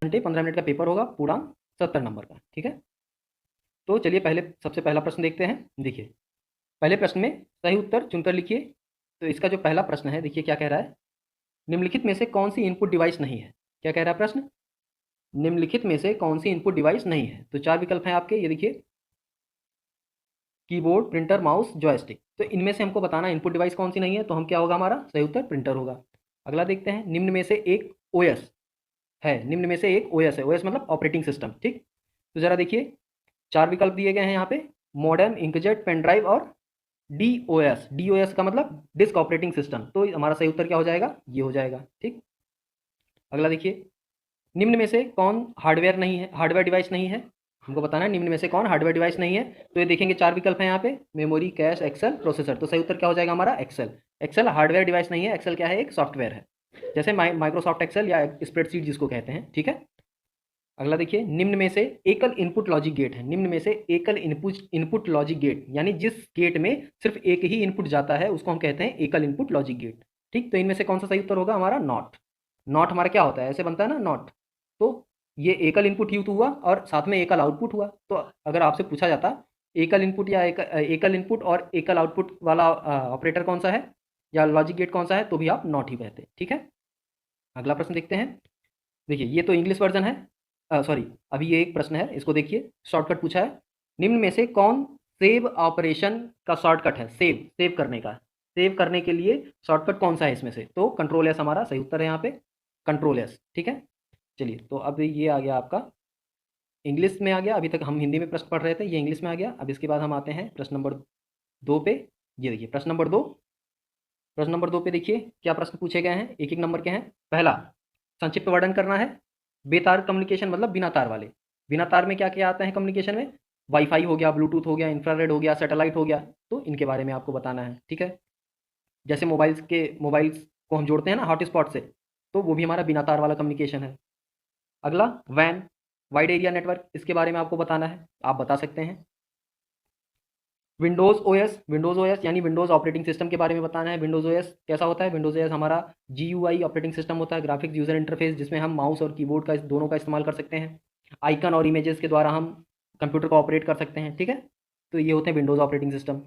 घंटे 15 मिनट का पेपर होगा, पूर्णांक 70 नंबर का। ठीक है, तो चलिए सबसे पहला प्रश्न देखते हैं। देखिए, पहले प्रश्न में सही उत्तर चुनकर लिखिए। तो इसका जो पहला प्रश्न है, देखिए क्या कह रहा है, निम्नलिखित में से कौन सी इनपुट डिवाइस नहीं है। क्या कह रहा है प्रश्न, निम्नलिखित में से कौन सी इनपुट डिवाइस नहीं है। तो 4 विकल्प हैं आपके, ये देखिए, कीबोर्ड, प्रिंटर, माउस, जॉयस्टिक। तो इनमें से हमको बताना इनपुट डिवाइस कौन सी नहीं है, तो हम क्या होगा, हमारा सही उत्तर प्रिंटर होगा। अगला देखते हैं, निम्न में से एक ओएस है, निम्न में से एक ओएस है, ओएस मतलब ऑपरेटिंग सिस्टम। ठीक, तो जरा देखिए, 4 विकल्प दिए गए हैं यहाँ पे, मॉडेम, इंकजेट, पेन ड्राइव और डीओएस। डीओएस का मतलब डिस्क ऑपरेटिंग सिस्टम। तो हमारा सही उत्तर क्या हो जाएगा, ये हो जाएगा। ठीक, अगला देखिए, निम्न में से कौन हार्डवेयर नहीं है, हार्डवेयर डिवाइस नहीं है, हमको बताना है निम्न में से कौन हार्डवेयर डिवाइस नहीं है। तो ये देखेंगे 4 विकल्प हैं यहाँ पे, मेमोरी, कैश, एक्सेल, प्रोसेसर। तो सही उत्तर क्या हो जाएगा हमारा, एक्सेल। एक्सेल हार्डवेयर डिवाइस नहीं है, एक्सेल क्या है, एक सॉफ्टवेयर है, जैसे माइक्रोसॉफ्ट एक्सेल या स्प्रेडशीट जिसको कहते हैं। ठीक है, अगला देखिए, निम्न में से एकल इनपुट लॉजिक गेट है, निम्न में से एकल इनपुट लॉजिक गेट, यानी जिस गेट में सिर्फ एक ही इनपुट जाता है उसको हम कहते हैं एकल इनपुट लॉजिक गेट। ठीक, तो इनमें से कौन सा सही उत्तर होगा हमारा, नॉट। नॉट हमारा क्या होता है, ऐसे बनता है ना नॉट। तो ये एकल इनपुट यूज हुआ और साथ में एकल आउटपुट हुआ। तो अगर आपसे पूछा जाता एकल इनपुट या एकल इनपुट और एकल आउटपुट वाला ऑपरेटर कौन सा है या लॉजिक गेट कौन सा है, तो भी आप नॉट ही कहते। ठीक है, अगला प्रश्न देखते हैं। देखिए, ये तो इंग्लिश वर्जन है, सॉरी, अभी ये एक प्रश्न है, इसको देखिए, शॉर्टकट पूछा है, निम्न में से कौन सेव ऑपरेशन का शॉर्टकट है, सेव सेव करने का, सेव करने के लिए शॉर्टकट कौन सा है इसमें से। तो कंट्रोल एस हमारा सही उत्तर है यहाँ पे, कंट्रोल एस। ठीक है, चलिए, तो अब ये आ गया आपका इंग्लिश में आ गया। अभी तक हम हिंदी में प्रश्न पढ़ रहे थे, ये इंग्लिश में आ गया। अब इसके बाद हम आते हैं प्रश्न नंबर 2 पे। ये देखिए, प्रश्न नंबर 2 पे देखिए क्या प्रश्न पूछे गए हैं, एक एक नंबर के हैं। पहला, संक्षिप्त वर्णन करना है, बेतार कम्युनिकेशन मतलब बिना तार वाले। बिना तार में क्या क्या आता है कम्युनिकेशन में, वाईफाई हो गया, ब्लूटूथ हो गया, इंफ्रारेड हो गया, सैटेलाइट हो गया। तो इनके बारे में आपको बताना है। ठीक है, जैसे मोबाइल्स को हम जोड़ते हैं ना हॉटस्पॉट से, तो वो भी हमारा बिना तार वाला कम्युनिकेशन है। अगला, वैन, वाइड एरिया नेटवर्क, इसके बारे में आपको बताना है, आप बता सकते हैं। विंडोज़ ओएस यानी विंडोज़ ऑपरेटिंग सिस्टम के बारे में बताना है। विंडोज़ ओएस कैसा होता है, विंडोज़ ओएस हमारा जीयूआई ऑपरेटिंग सिस्टम होता है, ग्राफिक्स यूजर इंटरफेस, जिसमें हम माउस और कीबोर्ड का दोनों का इस्तेमाल कर सकते हैं। आइकन और इमेजेस के द्वारा हम कंप्यूटर को ऑपरेट कर सकते हैं। ठीक है, तो ये होते हैं विंडोज़ ऑपरेटिंग सिस्टम।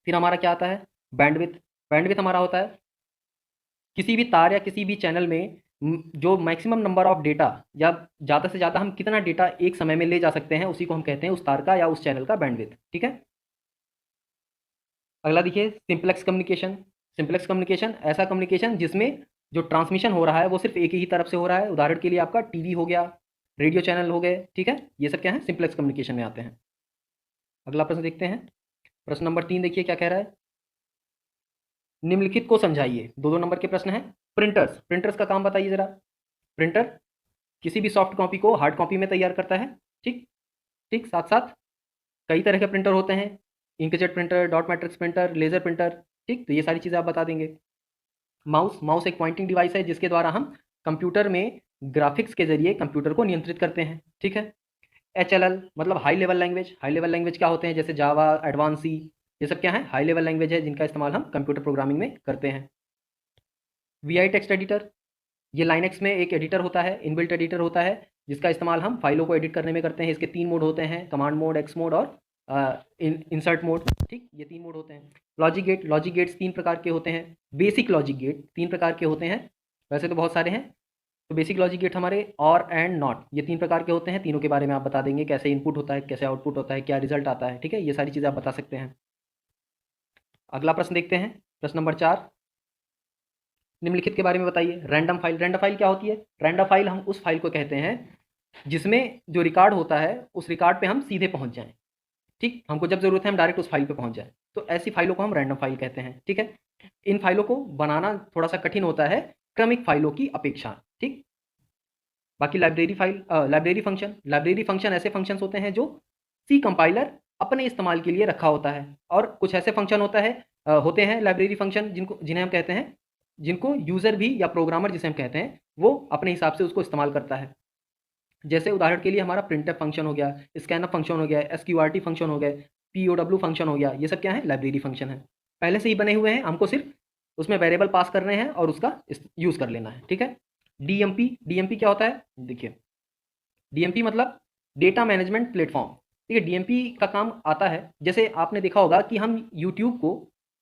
फिर हमारा क्या आता है, बैंडविथ। बैंडविथ हमारा होता है किसी भी तार या किसी भी चैनल में जो मैक्सिमम नंबर ऑफ डेटा या ज़्यादा से ज़्यादा हम कितना डेटा एक समय में ले जा सकते हैं, उसी को हम कहते हैं उस तार का या उस चैनल का बैंडविथ। ठीक है, अगला देखिए, सिंपलेक्स कम्युनिकेशन। सिंपलेक्स कम्युनिकेशन ऐसा कम्युनिकेशन जिसमें जो ट्रांसमिशन हो रहा है वो सिर्फ एक ही तरफ से हो रहा है। उदाहरण के लिए आपका टीवी हो गया, रेडियो चैनल हो गए। ठीक है, ये सब क्या है, सिंपलेक्स कम्युनिकेशन में आते हैं। अगला प्रश्न देखते हैं, प्रश्न नंबर 3 देखिए क्या कह रहा है, निम्नलिखित को समझाइए। 2-2 नंबर के प्रश्न हैं। प्रिंटर्स, प्रिंटर्स का काम बताइए जरा। प्रिंटर किसी भी सॉफ्ट कॉपी को हार्ड कॉपी में तैयार करता है। ठीक, ठीक, साथ साथ कई तरह के प्रिंटर होते हैं, inkjet printer, dot matrix printer, laser printer. ठीक, तो ये सारी चीज़ें आप बता देंगे। माउस, माउस एक पॉइंटिंग डिवाइस है जिसके द्वारा हम कंप्यूटर में ग्राफिक्स के जरिए कंप्यूटर को नियंत्रित करते हैं। ठीक है, HLL मतलब high level language. High level language क्या होते हैं, जैसे जावा, एडवांस सी, ये सब क्या है, हाई लेवल लैंग्वेज है जिनका इस्तेमाल हम कंप्यूटर प्रोग्रामिंग में करते हैं। VI टेक्स्ट एडिटर, ये लाइनेक्स में एक एडिटर होता है, इनबिल्ट एडिटर होता है, जिसका इस्तेमाल हम फाइलों को एडिट करने में करते हैं। इसके 3 मोड होते हैं, कमांड मोड, एक्स मोड और इंसर्ट मोड। ठीक, ये 3 मोड होते हैं। लॉजिक गेट, लॉजिक गेट्स 3 प्रकार के होते हैं। बेसिक लॉजिक गेट 3 प्रकार के होते हैं, वैसे तो बहुत सारे हैं। तो बेसिक लॉजिक गेट हमारे और एंड नॉट, ये 3 प्रकार के होते हैं। तीनों के बारे में आप बता देंगे, कैसे इनपुट होता है, कैसे आउटपुट होता है, क्या रिजल्ट आता है। ठीक है, ये सारी चीज़ें आप बता सकते हैं। अगला प्रश्न देखते हैं, प्रश्न नंबर 4, निम्नलिखित के बारे में बताइए। रैंडम फाइल, रैंडम फाइल क्या होती है, रैंडम फाइल हम उस फाइल को कहते हैं जिसमें जो रिकॉर्ड होता है उस रिकॉर्ड पे हम सीधे पहुंच जाएं। ठीक, हमको जब जरूरत है हम डायरेक्ट उस फाइल पे पहुंच जाएं, तो ऐसी फाइलों को हम रैंडम फाइल कहते हैं। ठीक है, इन फाइलों को बनाना थोड़ा सा कठिन होता है क्रमिक फाइलों की अपेक्षा। ठीक, बाकी लाइब्रेरी फंक्शन ऐसे फंक्शंस होते हैं जो सी कंपाइलर अपने इस्तेमाल के लिए रखा होता है, और कुछ ऐसे फंक्शन होते हैं लाइब्रेरी फंक्शन जिन्हें हम कहते हैं, जिनको यूज़र भी या प्रोग्रामर जिसे हम कहते हैं वो अपने हिसाब से उसको इस्तेमाल करता है। जैसे उदाहरण के लिए हमारा प्रिंटफ फंक्शन हो गया, स्कैनअप फंक्शन हो गया, SQRT फंक्शन हो गए, POW फंक्शन हो गया, ये सब क्या है, लाइब्रेरी फंक्शन है, पहले से ही बने हुए हैं, हमको सिर्फ उसमें वेरिएबल पास करने हैं और उसका यूज़ कर लेना है। ठीक है, DMP क्या होता है, देखिए डीएमपी मतलब डेटा मैनेजमेंट प्लेटफॉर्म। ठीक है, डीएमपी का काम आता है, जैसे आपने देखा होगा कि हम यूट्यूब को,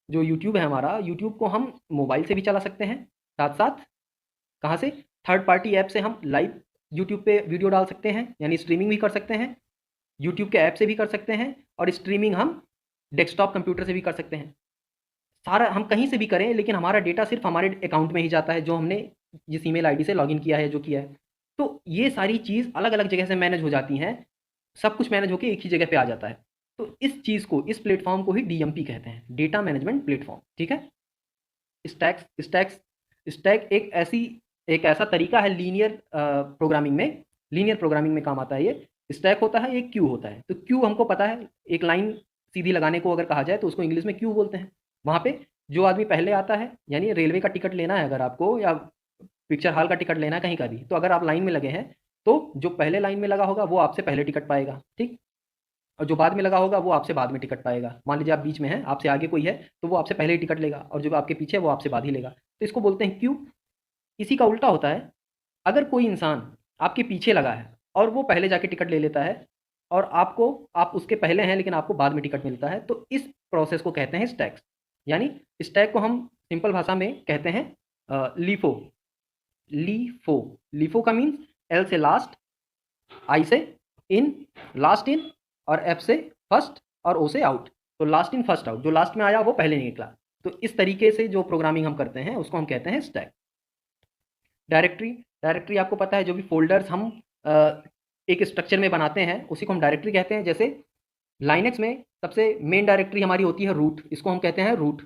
जो यूट्यूब है हमारा, यूट्यूब को हम मोबाइल से भी चला सकते हैं, साथ साथ कहाँ से, थर्ड पार्टी ऐप से हम लाइव यूट्यूब पे वीडियो डाल सकते हैं, यानी स्ट्रीमिंग भी कर सकते हैं, यूट्यूब के ऐप से भी कर सकते हैं, और स्ट्रीमिंग हम डेस्कटॉप कंप्यूटर से भी कर सकते हैं। सारा हम कहीं से भी करें, लेकिन हमारा डेटा सिर्फ हमारे अकाउंट में ही जाता है, जो हमने जिस ईमेल आईडी से लॉगिन किया है, जो किया है। तो ये सारी चीज़ अलग अलग जगह से मैनेज हो जाती हैं, सब कुछ मैनेज होकर एक ही जगह पे आ जाता है। तो इस चीज़ को, इस प्लेटफॉर्म को ही डीएमपी कहते हैं, डेटा मैनेजमेंट प्लेटफॉर्म। ठीक है, स्टैक्स स्टैक्स स्टैक एक ऐसा तरीका है लीनियर प्रोग्रामिंग में, लीनियर प्रोग्रामिंग में काम आता है ये। स्टैक होता है, एक क्यू होता है। तो क्यू हमको पता है, एक लाइन सीधी लगाने को अगर कहा जाए तो उसको इंग्लिश में क्यू बोलते हैं। वहाँ पे जो आदमी पहले आता है, यानी रेलवे का टिकट लेना है अगर आपको, या पिक्चर हॉल का टिकट लेना है कहीं का भी, तो अगर आप लाइन में लगे हैं तो जो पहले लाइन में लगा होगा वो आपसे पहले टिकट पाएगा, ठीक। और जो बाद में लगा होगा वो आपसे बाद में टिकट पाएगा। मान लीजिए आप बीच में हैं, आपसे आगे कोई है तो वो आपसे पहले ही टिकट लेगा, और जो आपके पीछे है वो आपसे बाद ही लेगा। तो इसको बोलते हैं क्यू। इसी का उल्टा होता है, अगर कोई इंसान आपके पीछे लगा है और वो पहले जाके टिकट ले लेता है, और आप उसके पहले हैं लेकिन आपको बाद में टिकट मिलता है, तो इस प्रोसेस को कहते हैं स्टैक्स। यानी स्टैक को हम सिंपल भाषा में कहते हैं लीफो। लीफो, लीफो का मीन्स एल से लास्ट, आई से इन, लास्ट इन, और एफ से फर्स्ट, और ओ से आउट। तो लास्ट इन फर्स्ट आउट, जो लास्ट में आया वो पहले नहीं निकला। तो इस तरीके से जो प्रोग्रामिंग हम करते हैं उसको हम कहते हैं स्टैक। डायरेक्टरी, डायरेक्टरी आपको पता है, जो भी फोल्डर्स हम एक स्ट्रक्चर में बनाते हैं उसी को हम डायरेक्टरी कहते हैं। जैसे लाइनेक्स में सबसे मेन डायरेक्टरी हमारी होती है रूट, इसको हम कहते हैं रूट।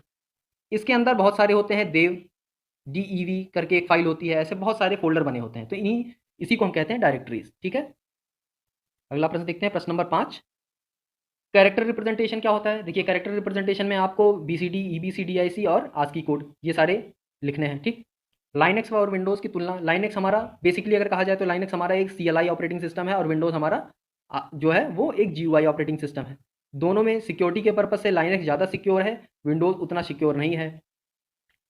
इसके अंदर बहुत सारे होते हैं देव, DEV करके एक फाइल होती है, ऐसे बहुत सारे फोल्डर बने होते हैं, तो इसी को हम कहते हैं डायरेक्टरीज। ठीक है, अगला प्रश्न देखते हैं, प्रश्न नंबर 5। कैरेक्टर रिप्रेजेंटेशन क्या होता है? देखिए, कैरेक्टर रिप्रेजेंटेशन में आपको BCD, EBC, DIC और ASCII कोड ये सारे लिखने हैं, ठीक। लाइनेक्स और विंडोज़ की तुलना, लाइनेक्स हमारा बेसिकली अगर कहा जाए तो लाइनेक्स हमारा एक CLI ऑपरेटिंग सिस्टम है, और विंडोज़ हमारा जो है वो एक GUI ऑपरेटिंग सिस्टम है। दोनों में सिक्योरिटी के पर्पज़ से लाइनेक्स ज़्यादा सिक्योर है, विंडोज़ उतना सिक्योर नहीं है।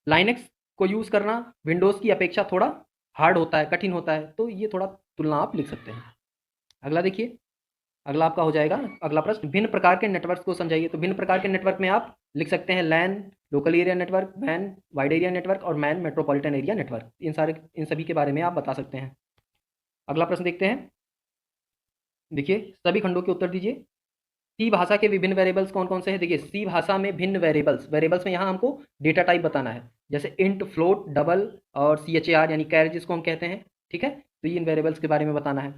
लाइनेक्स को यूज़ करना विंडोज़ की अपेक्षा थोड़ा हार्ड होता है, कठिन होता है, तो ये थोड़ा तुलना आप लिख सकते हैं। अगला देखिए, अगला आपका हो जाएगा, अगला प्रश्न, भिन्न प्रकार के नेटवर्क को समझाइए। तो भिन्न प्रकार के नेटवर्क में आप लिख सकते हैं LAN, local area network, MAN wide area network, और मैन मेट्रोपॉलिटन एरिया नेटवर्क। इन सभी के बारे में आप बता सकते हैं। अगला प्रश्न देखते हैं, देखिए सभी खंडों के उत्तर दीजिए। सी भाषा के विभिन्न वेरिएबल्स कौन कौन से हैं? देखिए, सी भाषा में भिन्न वेरिएबल्स, वेरिएबल्स में यहाँ हमको डेटा टाइप बताना है, जैसे इंट, फ्लोट, डबल, और CHAR यानी कैर जिसको हम कहते हैं, ठीक है। तो इन वेरिएबल्स के बारे में बताना है।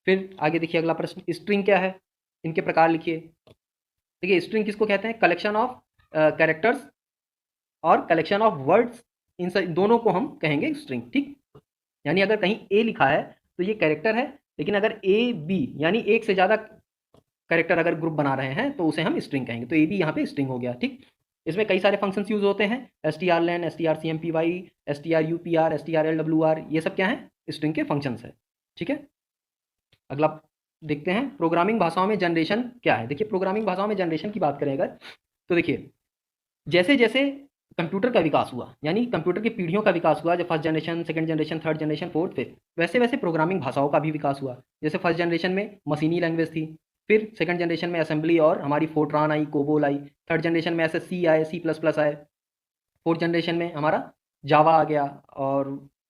फिर आगे देखिए, अगला प्रश्न, स्ट्रिंग क्या है, इनके प्रकार लिखिए। देखिए, स्ट्रिंग किसको कहते हैं? कलेक्शन ऑफ कैरेक्टर्स और कलेक्शन ऑफ वर्ड्स, इन दोनों को हम कहेंगे स्ट्रिंग, ठीक। यानी अगर कहीं ए लिखा है तो ये कैरेक्टर है, लेकिन अगर AB यानी एक से ज़्यादा कैरेक्टर अगर ग्रुप बना रहे हैं तो उसे हम स्ट्रिंग कहेंगे। तो AB यहाँ पे स्ट्रिंग हो गया, ठीक। इसमें कई सारे फंक्शंस यूज होते हैं, strlen, strcmpy, strupr, strlwr, ये सब क्या है? स्ट्रिंग के फंक्शंस है, ठीक है। अगला देखते हैं, प्रोग्रामिंग भाषाओं में जनरेशन क्या है। देखिए, प्रोग्रामिंग भाषाओं में जनरेशन की बात करें अगर, तो देखिए जैसे जैसे कंप्यूटर का विकास हुआ, यानी कंप्यूटर की पीढ़ियों का विकास हुआ, जब first generation, second generation, third generation, fourth, fifth, वैसे वैसे प्रोग्रामिंग भाषाओं का भी विकास हुआ। जैसे फर्स्ट जनरेशन में मशीनी लैंग्वेज थी, फिर सेकंड जनरेशन में असेंबली और हमारी फोर्ट्रान आई, कोबोल आई, थर्ड जनरेशन में SSC आए, C++ आए, फोर्थ जनरेशन में हमारा जावा आ गया,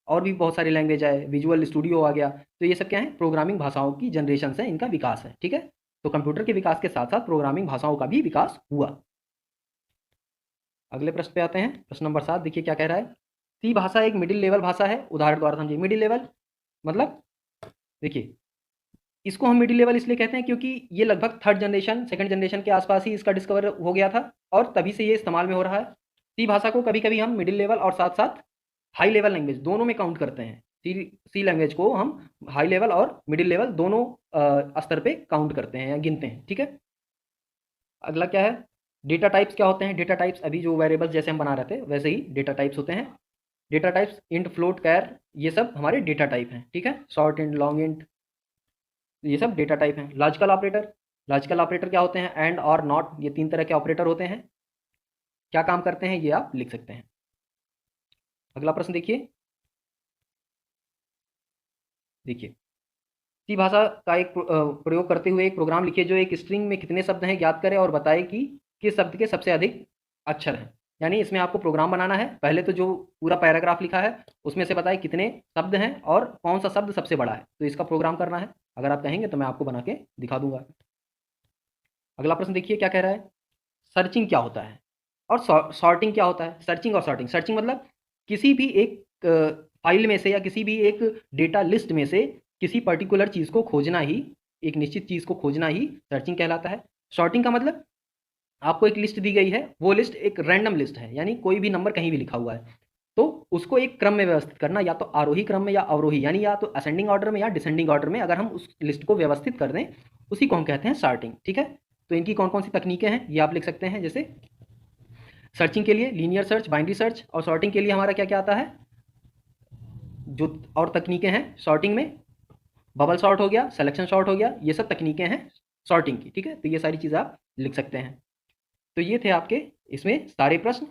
और भी बहुत सारी लैंग्वेज आए, विजुअल स्टूडियो आ गया। तो ये सब क्या है? प्रोग्रामिंग भाषाओं की जनरेशन है, इनका विकास है, ठीक है। तो कंप्यूटर के विकास के साथ साथ प्रोग्रामिंग भाषाओं का भी विकास हुआ। अगले प्रश्न पे आते हैं, प्रश्न नंबर 7। देखिए क्या कह रहा है, सी भाषा एक मिडिल लेवल भाषा है। उदाहरण द्वारा समझिए। मिडिल लेवल मतलब, देखिए इसको हम मिडिल लेवल इसलिए कहते हैं क्योंकि ये लगभग थर्ड जनरेशन, सेकंड जनरेशन के आसपास ही इसका डिस्कवर हो गया था, और तभी से ये इस्तेमाल में हो रहा है। सी भाषा को कभी कभी हम मिडिल लेवल और साथ साथ हाई लेवल लैंग्वेज दोनों में काउंट करते हैं। सी लैंग्वेज को हम हाई लेवल और मिडिल लेवल दोनों स्तर पे काउंट करते हैं या गिनते हैं, ठीक है। अगला क्या है, डेटा टाइप्स क्या होते हैं? डेटा टाइप्स अभी जो वेरिएबल्स जैसे हम बना रहे थे वैसे ही डेटा टाइप्स होते हैं। डेटा टाइप्स इंट, फ्लोट, कैर, ये सब हमारे डेटा टाइप हैं, ठीक है। शॉर्ट इंट, लॉन्ग इंट, ये सब डेटा टाइप हैं। लॉजिकल ऑपरेटर, लॉजिकल ऑपरेटर क्या होते हैं? एंड और नॉट, ये 3 तरह के ऑपरेटर होते हैं। क्या काम करते हैं ये आप लिख सकते हैं। अगला प्रश्न देखिए, देखिए सी भाषा का एक प्रयोग करते हुए एक प्रोग्राम लिखिए जो एक स्ट्रिंग में कितने शब्द हैं ज्ञात करे और बताए कि किस शब्द के सबसे अधिक अक्षर हैं। यानी इसमें आपको प्रोग्राम बनाना है, पहले तो जो पूरा पैराग्राफ लिखा है उसमें से बताए कितने शब्द हैं और कौन सा शब्द सबसे बड़ा है, तो इसका प्रोग्राम करना है। अगर आप कहेंगे तो मैं आपको बना के दिखा दूंगा। अगला प्रश्न देखिए क्या कह रहा है, सर्चिंग क्या होता है और सॉर्टिंग क्या होता है। सर्चिंग और सॉर्टिंग, सर्चिंग मतलब किसी भी एक फाइल में से या किसी भी एक डेटा लिस्ट में से किसी पर्टिकुलर चीज़ को खोजना ही, एक निश्चित चीज़ को खोजना ही सर्चिंग कहलाता है। सॉर्टिंग का मतलब आपको एक लिस्ट दी गई है, वो लिस्ट एक रैंडम लिस्ट है, यानी कोई भी नंबर कहीं भी लिखा हुआ है, तो उसको एक क्रम में व्यवस्थित करना, या तो आरोही क्रम में या अवरोही, यानी या तो असेंडिंग ऑर्डर में या डिसेंडिंग ऑर्डर में अगर हम उस लिस्ट को व्यवस्थित कर दें उसी को हम कहते हैं सॉर्टिंग। ठीक है, तो इनकी कौन कौन सी तकनीकें हैं ये आप लिख सकते हैं। जैसे सर्चिंग के लिए लीनियर सर्च, बाइनरी सर्च, और सॉर्टिंग के लिए हमारा क्या क्या आता है, जो और तकनीकें हैं सॉर्टिंग में, बबल सॉर्ट हो गया, सिलेक्शन सॉर्ट हो गया, ये सब तकनीकें हैं सॉर्टिंग की। ठीक है, तो ये सारी चीज़ें आप लिख सकते हैं। तो ये थे आपके इसमें सारे प्रश्न।